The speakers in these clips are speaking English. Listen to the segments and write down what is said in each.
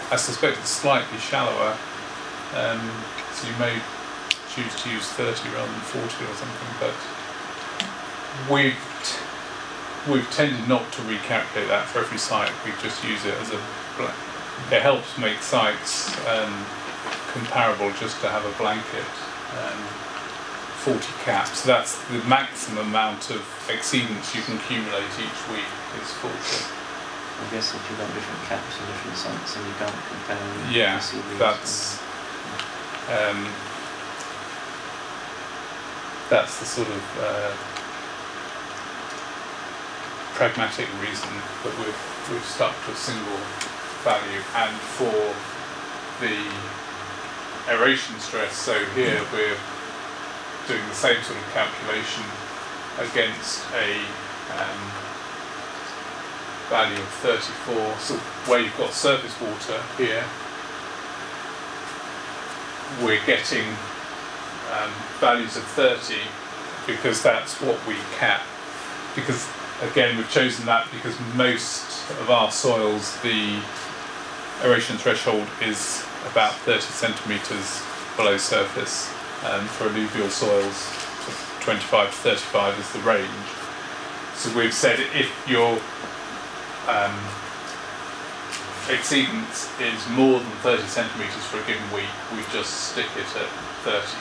I suspect it's slightly shallower, so you may choose to use 30 rather than 40 or something, but we've tended not to recalculate that for every site. We just use it as it helps make sites comparable just to have a blanket 40 cap. So that's the maximum amount of exceedance you can accumulate each week is 40. I guess if you've got different caps and different sites and you can't compare them. Yeah, that's the sort of pragmatic reason that we've stuck to a single value. And for the aeration stress, so here we're doing the same sort of calculation against a value of 34, so where you've got surface water here, we're getting values of 30 because that's what we cap. Because again, we've chosen that because most of our soils, the aeration threshold is about 30 centimetres below surface. For alluvial soils, 25 to 35 is the range. So we've said if your exceedance is more than 30 centimetres for a given week, we just stick it at 30.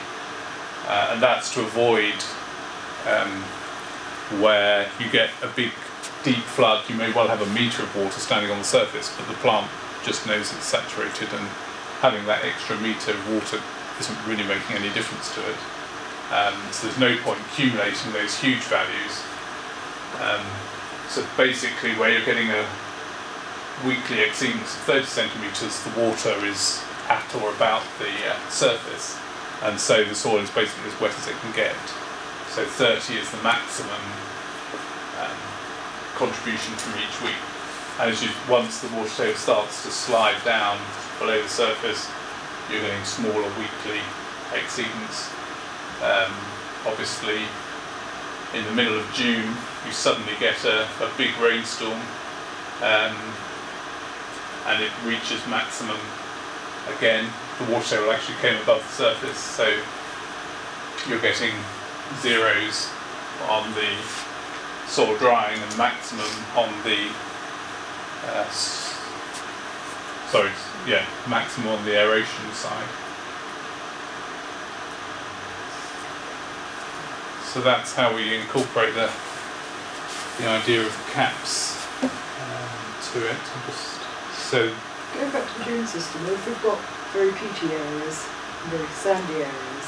And that's to avoid where you get a big deep flood. You may well have a metre of water standing on the surface, but the plant just knows it's saturated, and having that extra metre of water isn't really making any difference to it. So there's no point accumulating those huge values. So basically where you're getting a weekly exceedance of 30 centimetres, the water is at or about the surface, and so the soil is basically as wet as it can get. So 30 is the maximum contribution from each week. And once the water table starts to slide down below the surface, you're getting smaller weekly exceedance. Obviously, in the middle of June, you suddenly get a big rainstorm, and it reaches maximum again. The water table actually came above the surface, so you're getting zeros on the soil drying and maximum on the maximum on the aeration side. So that's how we incorporate the idea of caps to it. So going back to the dune system, if we've got very peaty areas, very sandy areas,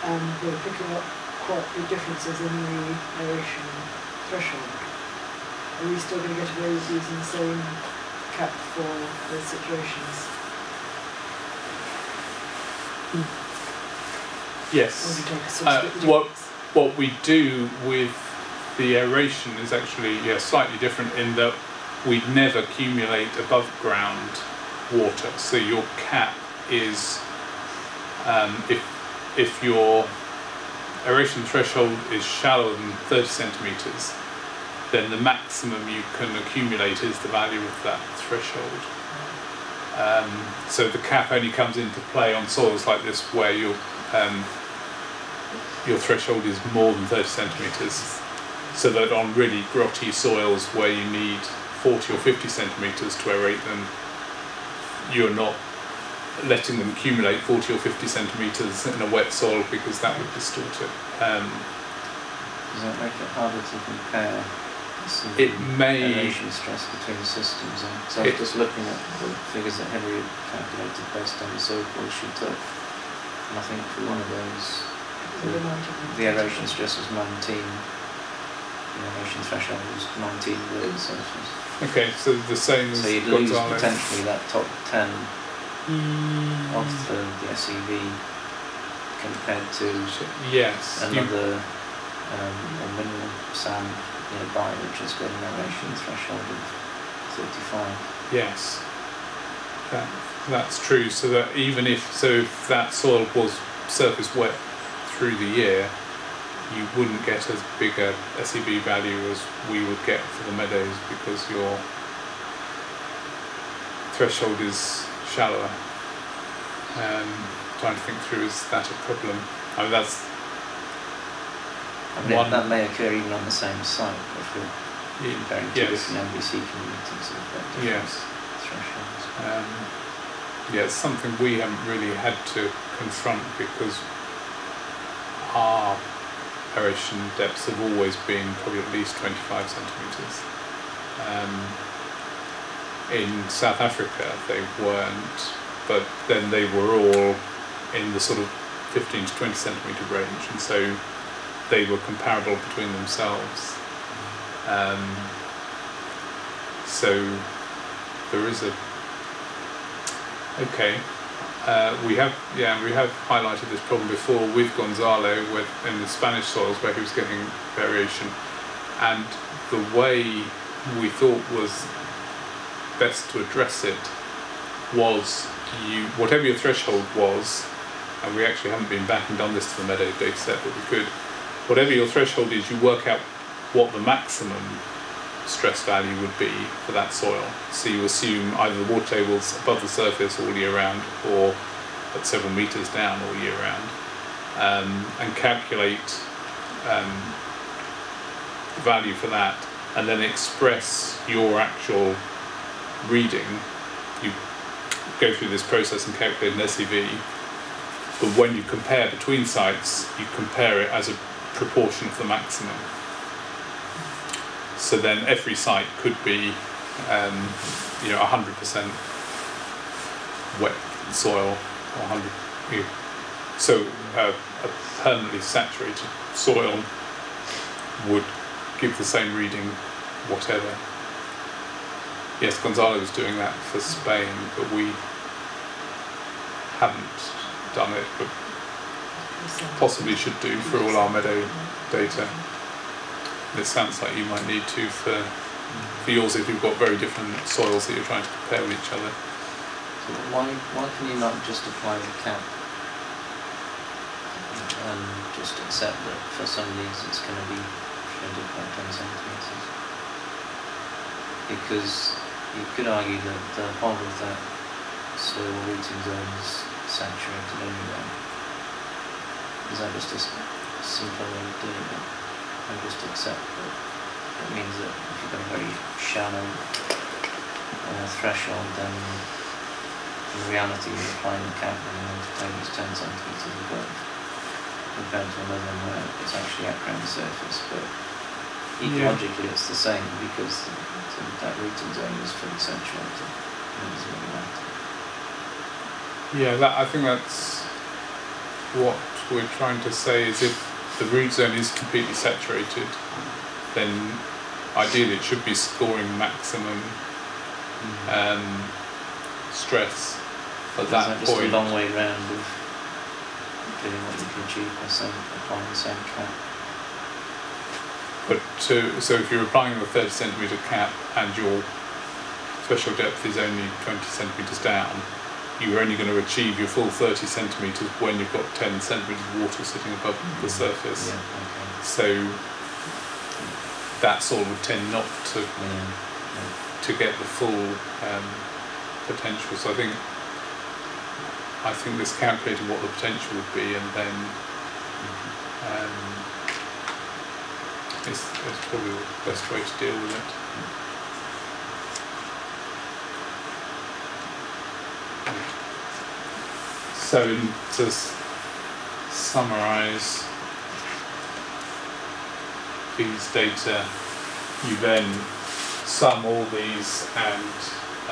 and we're picking up quite big differences in the aeration threshold, are we still going to get away with using the same cap for those situations? Yes. What we do with the aeration is actually slightly different in that we never accumulate above ground water. So your cap is if your aeration threshold is shallower than 30 centimetres, then the maximum you can accumulate is the value of that threshold. So the cap only comes into play on soils like this where your threshold is more than 30 centimetres, so that on really grotty soils where you need 40 or 50 centimetres to aerate them, you're not letting them accumulate 40 or 50 centimetres in a wet soil because that would distort it. Does that make it harder to compare it may aeration stress between the systems? So I was just looking at the figures that Henry calculated based on the soil course she took, and I think for one of those the aeration stress was 19, the aeration threshold was 19 below the surface. Okay, so the same as so you'd lose potentially that top 10 of the SEV compared to another a mineral sand nearby which has got an aeration threshold of 35. Yes, that's true. So that even if that soil was surface wet through the year, you wouldn't get as big a SEV value as we would get for the meadows, because your threshold is shallower. Trying to think through, is that a problem? I mean, that's one. That may occur even on the same site if you're comparing two yes. different MVC communities with different Yes. thresholds. Yeah, it's something we haven't really had to confront because our aeration depths have always been probably at least 25 centimetres. In South Africa they weren't, but then they were all in the sort of 15 to 20 centimetre range, and so they were comparable between themselves. So there is a we have highlighted this problem before with Gonzalo in the Spanish soils where he was getting variation, and the way we thought was best to address it was whatever your threshold was, and we actually haven't been back and done this to the meadow data set, but we could. Whatever your threshold is, you work out what the maximum stress value would be for that soil. So you assume either the water table's above the surface all year round or at several metres down all year round, and calculate the value for that, and then express your actual reading. You go through this process and calculate an SEV, but when you compare between sites, you compare it as a proportion of the maximum. So then every site could be 100% wet soil, or 100. So a permanently saturated soil would give the same reading, whatever. Yes, Gonzalo was doing that for Spain, but we haven't done it, but possibly should do for all our meadow data. It sounds like you might need to for yours if you've got very different soils that you're trying to compare with each other. So why can you not just apply the cap and just accept that for some of these it's going to be shredded by 10 centimetres? Because you could argue that the whole of that soil rooting zone is saturated anyway. Is that just a simpler way of doing it? And just accept that it means that if you've got a very shallow threshold, then in reality you're applying the cap and the water table is 10 centimetres above, compared to another one where it's actually at ground surface. But ecologically it's the same because that rooting zone is fully saturated. It doesn't really matter. Yeah, I think that's what we're trying to say, is if the root zone is completely saturated, then ideally it should be scoring maximum stress at that just point. a long way round of doing what you can achieve by applying the same cap. But so if you're applying the 30 centimetre cap and your threshold depth is only 20 centimetres down, you're only going to achieve your full 30 centimetres when you've got 10 centimetres of water sitting above the surface. Yeah, okay. So that soil would tend not to get the full potential. So I think this calculated what the potential would be, and then is probably the best way to deal with it. So to summarise these data, you then sum all these, and I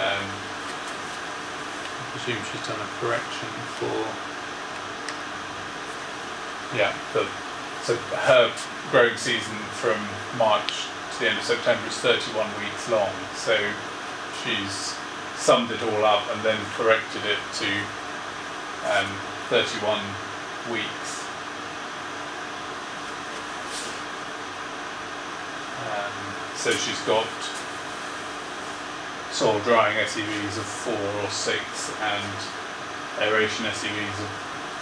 presume she's done a correction for so her growing season from March to the end of September is 31 weeks long, so she's summed it all up and then corrected it to 31 weeks. So she's got soil drying SEVs of 4 or 6 and aeration SEVs of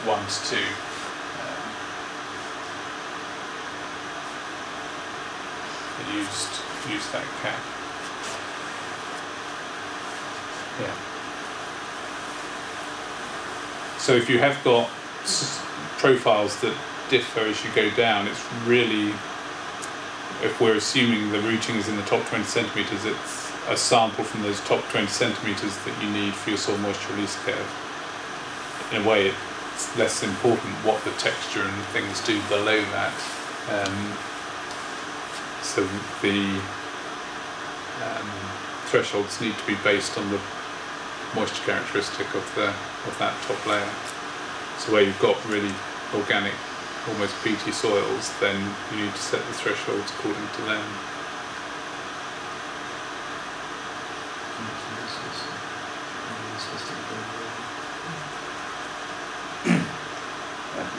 1 to 2. Used that cap. Yeah. So if you have got profiles that differ as you go down, it's really, if we're assuming the routing is in the top 20 centimetres, it's a sample from those top 20 centimetres that you need for your soil moisture release curve. In a way, it's less important what the texture and things do below that. So the thresholds need to be based on the moisture characteristic of that top layer. So where you've got really organic, almost peaty soils, then you need to set the thresholds according to them.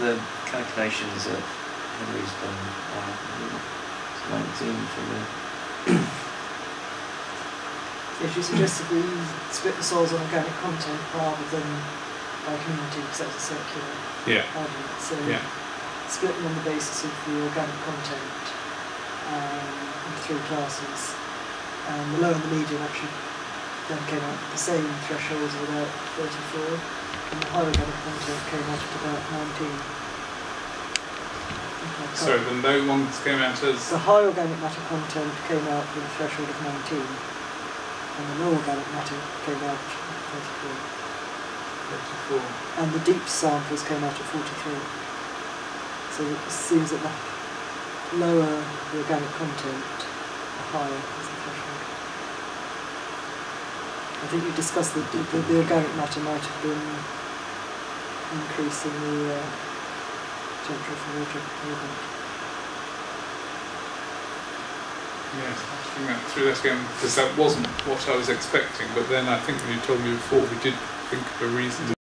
The calculations that Henry's done are 19 for the. If you suggested we split the soils on organic content rather than by community, because that's a circular argument. So split them on the basis of the organic content into 3 classes. The low and the medium actually then came out at the same thresholds of about 34, and the high organic content came out at about 19. So the low ones came out as? The high organic matter content came out with a threshold of 19, and the low organic matter came out at 34. And the deep samples came out at 43. So it seems that the lower the organic content, the higher is the threshold. I think you discussed that the organic matter might have been increasing the temperature for water movement. Yes, I was thinking that through that again, because that wasn't what I was expecting, but then I think when you told me before, we did think of a reason